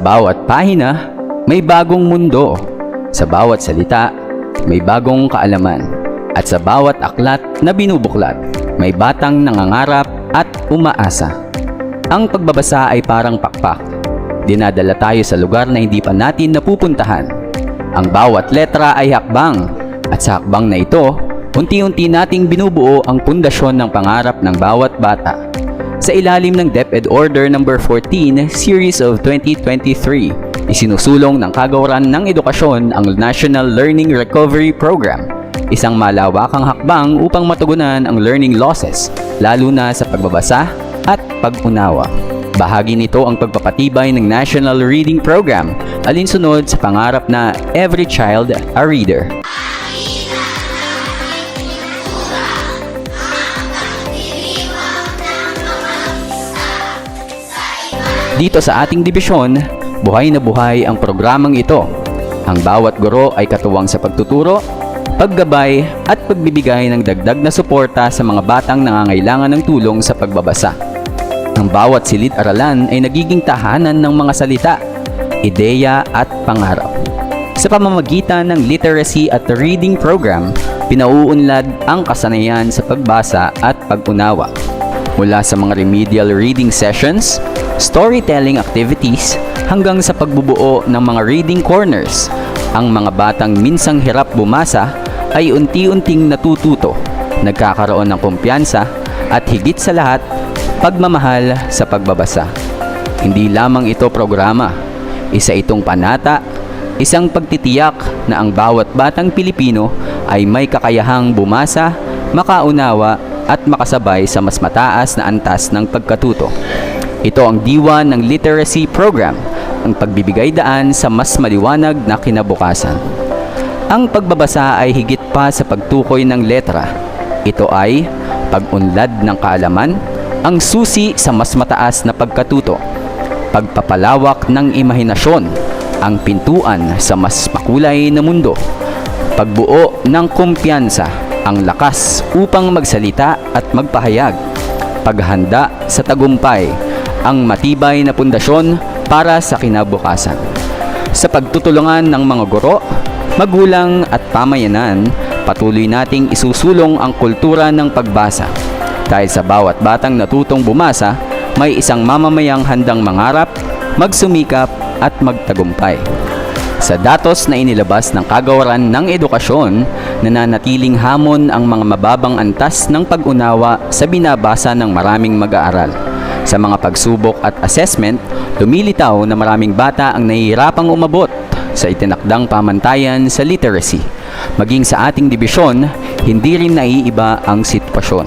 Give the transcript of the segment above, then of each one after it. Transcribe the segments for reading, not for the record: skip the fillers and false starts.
bawat pahina, may bagong mundo. Sa bawat salita, may bagong kaalaman. At sa bawat aklat na binubuklat, may batang nangangarap at umaasa. Ang pagbabasa ay parang pakpak. Dinadala tayo sa lugar na hindi pa natin napupuntahan. Ang bawat letra ay hakbang. At sa hakbang na ito, unti-unti nating binubuo ang pundasyon ng pangarap ng bawat bata. Sa ilalim ng DepEd Order No. 14, Series of 2023, isinusulong ng Kagawaran ng Edukasyon ang National Learning Recovery Program, isang malawakang hakbang upang matugunan ang learning losses, lalo na sa pagbabasa at pag-unawa. Bahagi nito ang pagpapatibay ng National Reading Program, alinsunod sa pangarap na Every Child a Reader. Dito sa ating dibisyon, buhay na buhay ang programang ito. Ang bawat guro ay katuwang sa pagtuturo, paggabay at pagbibigay ng dagdag na suporta sa mga batang nangangailangan ng tulong sa pagbabasa. Ang bawat silid-aralan ay nagiging tahanan ng mga salita, ideya at pangarap. Sa pamamagitan ng Literacy at Reading Program, pinauunlad ang kasanayan sa pagbasa at pag-unawa. Mula sa mga remedial reading sessions, storytelling activities, hanggang sa pagbubuo ng mga reading corners, ang mga batang minsang hirap bumasa ay unti-unting natututo, nagkakaroon ng kumpiyansa at higit sa lahat, pagmamahal sa pagbabasa. Hindi lamang ito programa, isa itong panata, isang pagtitiyak na ang bawat batang Pilipino ay may kakayahang bumasa, makaunawa at makasabay sa mas mataas na antas ng pagkatuto. Ito ang diwa ng literacy program, ang pagbibigay daan sa mas maliwanag na kinabukasan. Ang pagbabasa ay higit pa sa pagtukoy ng letra. Ito ay pag-unlad ng kaalaman, ang susi sa mas mataas na pagkatuto, pagpapalawak ng imahinasyon, ang pintuan sa mas makulay na mundo, pagbuo ng kumpiyansa, ang lakas upang magsalita at magpahayag, paghanda sa tagumpay, ang matibay na pundasyon para sa kinabukasan. Sa pagtutulungan ng mga guro, magulang at pamayanan, patuloy nating isusulong ang kultura ng pagbasa. Dahil sa bawat batang natutong bumasa, may isang mamamayang handang mangarap, magsumikap at magtagumpay. Sa datos na inilabas ng Kagawaran ng Edukasyon, nananatiling hamon ang mga mababang antas ng pag-unawa sa binabasa ng maraming mag-aaral. Sa mga pagsubok at assessment, lumilitaw na maraming bata ang nahihirapang umabot sa itinakdang pamantayan sa literacy. Maging sa ating dibisyon, hindi rin naiiba ang sitwasyon.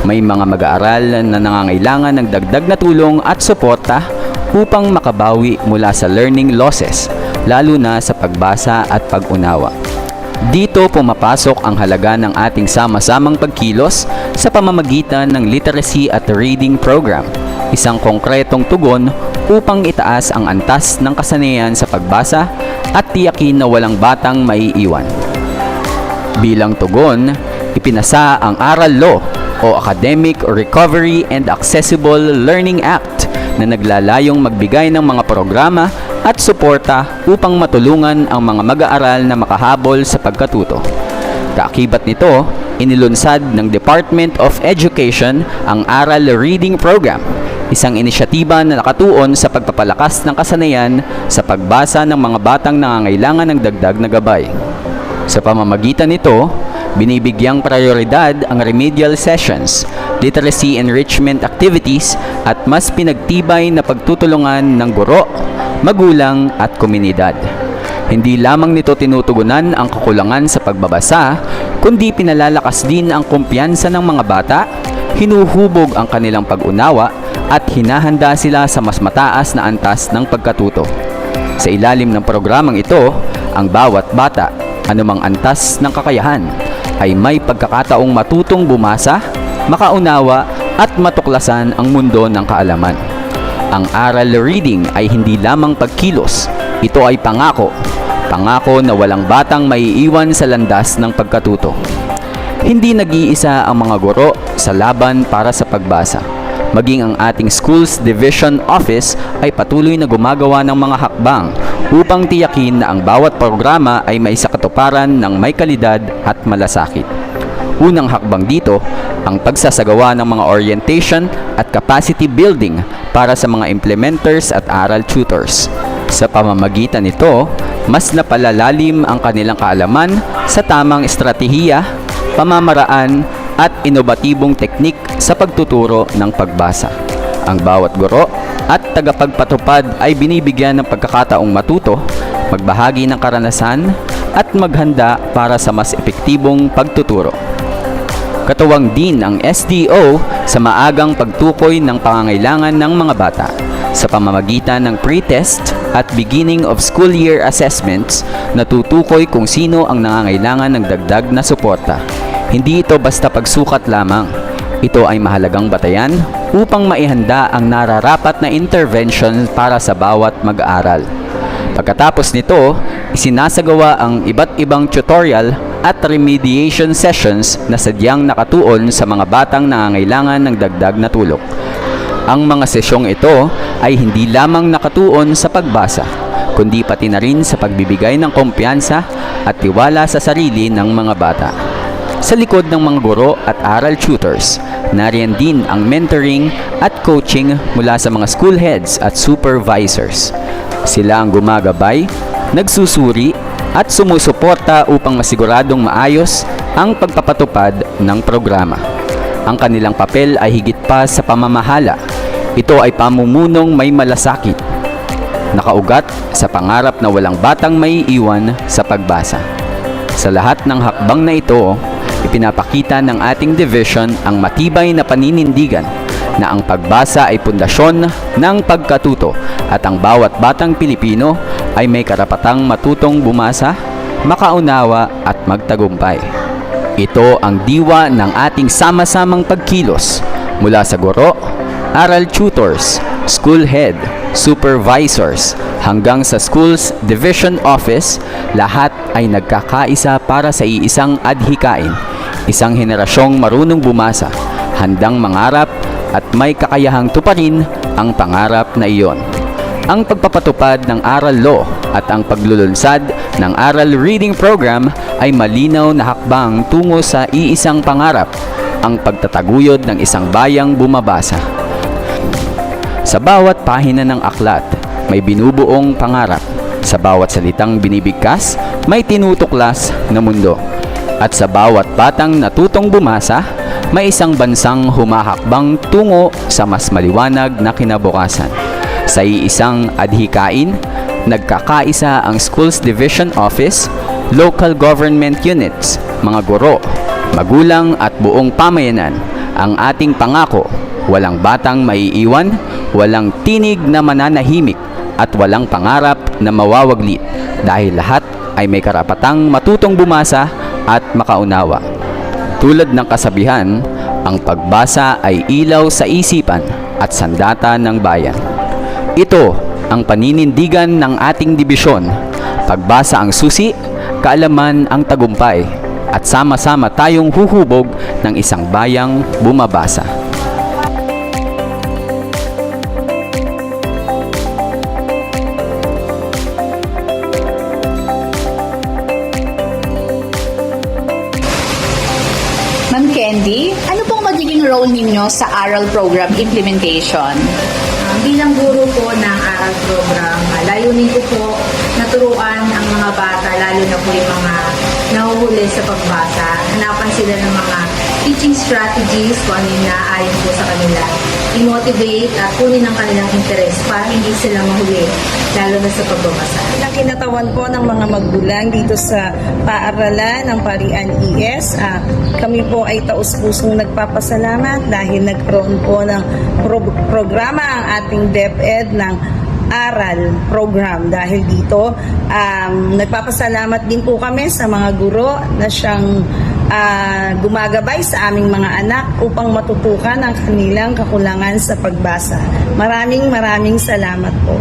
May mga mag-aaral na nangangailangan ng dagdag na tulong at suporta upang makabawi mula sa learning losses, lalo na sa pagbasa at pag-unawa. Dito pumapasok ang halaga ng ating sama-samang pagkilos sa pamamagitan ng Literacy at Reading Program, isang konkretong tugon upang itaas ang antas ng kasanayan sa pagbasa at tiyakin na walang batang maiiwan. Bilang tugon, ipinasa ang Aral Law o Academic Recovery and Accessible Learning Act na naglalayong magbigay ng mga programa at suporta upang matulungan ang mga mag-aaral na makahabol sa pagkatuto. Kaakibat nito, inilunsad ng Department of Education ang Aral Reading Program, isang inisyatiba na nakatuon sa pagpapalakas ng kasanayan sa pagbasa ng mga batang nangangailangan ng dagdag na gabay. Sa pamamagitan nito, binibigyang prioridad ang remedial sessions, literacy enrichment activities at mas pinagtibay na pagtutulungan ng guro, magulang at komunidad. Hindi lamang nito tinutugunan ang kakulangan sa pagbabasa, kundi pinalalakas din ang kumpiyansa ng mga bata, hinuhubog ang kanilang pag-unawa at hinahanda sila sa mas mataas na antas ng pagkatuto. Sa ilalim ng programang ito, ang bawat bata, anumang antas ng kakayahan, ay may pagkakataong matutong bumasa, makaunawa at matuklasan ang mundo ng kaalaman. Ang aral reading ay hindi lamang pagkilos, ito ay pangako. Pangako na walang batang maiiwan sa landas ng pagkatuto. Hindi nag-iisa ang mga guro sa laban para sa pagbasa. maging ang ating Schools Division Office ay patuloy na gumagawa ng mga hakbang upang tiyakin na ang bawat programa ay may sakatuparan ng may kalidad at malasakit. Unang hakbang dito, ang pagsasagawa ng mga orientation at capacity building para sa mga implementers at aral tutors. Sa pamamagitan nito, mas napalalalim ang kanilang kaalaman sa tamang estratehiya, pamamaraan at inobatibong teknik sa pagtuturo ng pagbasa. Ang bawat guro at tagapagpatupad ay binibigyan ng pagkakataong matuto, magbahagi ng karanasan at maghanda para sa mas epektibong pagtuturo. Katuwang din ang SDO sa maagang pagtukoy ng pangangailangan ng mga bata sa pamamagitan ng pre-test at beginning of school year assessments na tutukoy kung sino ang nangangailangan ng dagdag na suporta. Hindi ito basta pagsukat lamang. Ito ay mahalagang batayan upang maihanda ang nararapat na intervention para sa bawat mag-aaral. Pagkatapos nito, isinasagawa ang iba't ibang tutorial at remediation sessions na sadyang nakatuon sa mga batang nangangailangan ng dagdag na tulong. Ang mga sesyong ito ay hindi lamang nakatuon sa pagbasa, kundi pati na rin sa pagbibigay ng kumpiyansa at tiwala sa sarili ng mga bata. Sa likod ng mga guro at aral tutors, nariyan din ang mentoring at coaching mula sa mga school heads at supervisors. Sila ang gumagabay, nagsusuri at sumusuporta upang masiguradong maayos ang pagpapatupad ng programa. Ang kanilang papel ay higit pa sa pamamahala. Ito ay pamumunong may malasakit, nakaugat sa pangarap na walang batang may iwan sa pagbasa. Sa lahat ng hakbang na ito, ipinapakita ng ating division ang matibay na paninindigan na ang pagbasa ay pundasyon ng pagkatuto at ang bawat batang Pilipino ay may karapatang matutong bumasa, makaunawa at magtagumpay. Ito ang diwa ng ating sama-samang pagkilos mula sa guro, aral tutors, school head, supervisors, hanggang sa Schools Division Office, lahat ay nagkakaisa para sa iisang adhikain, isang henerasyong marunong bumasa, handang mangarap at may kakayahang tuparin ang pangarap na iyon. Ang pagpapatupad ng Aral Law at ang paglulunsad ng Aral Reading Program ay malinaw na hakbang tungo sa iisang pangarap, ang pagtataguyod ng isang bayang bumabasa. Sa bawat pahina ng aklat, may binubuong pangarap. Sa bawat salitang binibigkas, may tinutuklas na mundo. At sa bawat batang natutong bumasa, may isang bansang humahakbang tungo sa mas maliwanag na kinabukasan. Sa iisang adhikain, nagkakaisa ang Schools Division Office, local government units, mga guro, magulang at buong pamayanan. Ang ating pangako, walang batang maiiwan, walang tinig na mananahimik, at walang pangarap na mawawaglit dahil lahat ay may karapatang matutong bumasa at makaunawa. Tulad ng kasabihan, ang pagbasa ay ilaw sa isipan at sandata ng bayan. Ito ang paninindigan ng ating dibisyon. Pagbasa ang susi, kaalaman ang tagumpay, at sama-sama tayong huhubog ng isang bayang bumabasa. Ma'am Candy, ano pong magiging role ninyo sa ARAL program implementation? Bilang guro po ng ARAL program, layunin ko po naturuan ang mga bata, lalo na po yung mga nahuhuli sa pagbasa. Hanapan sila ng mga teaching strategies kung ano yung naayon po sa kanila. I-motivate at kunin ang kanilang interest para hindi sila mahuli, lalo na sa pagbabasa. Ang kinatawan po ng mga magulang dito sa paaralan ng Parian ES, kami po ay taus-pusong nagpapasalamat dahil nagkaroon po ng programa ang ating DepEd ng ARAL program. Dahil dito, nagpapasalamat din po kami sa mga guro na siyang gumagabay sa aming mga anak upang matutukan ang kanilang kakulangan sa pagbasa. Maraming salamat po.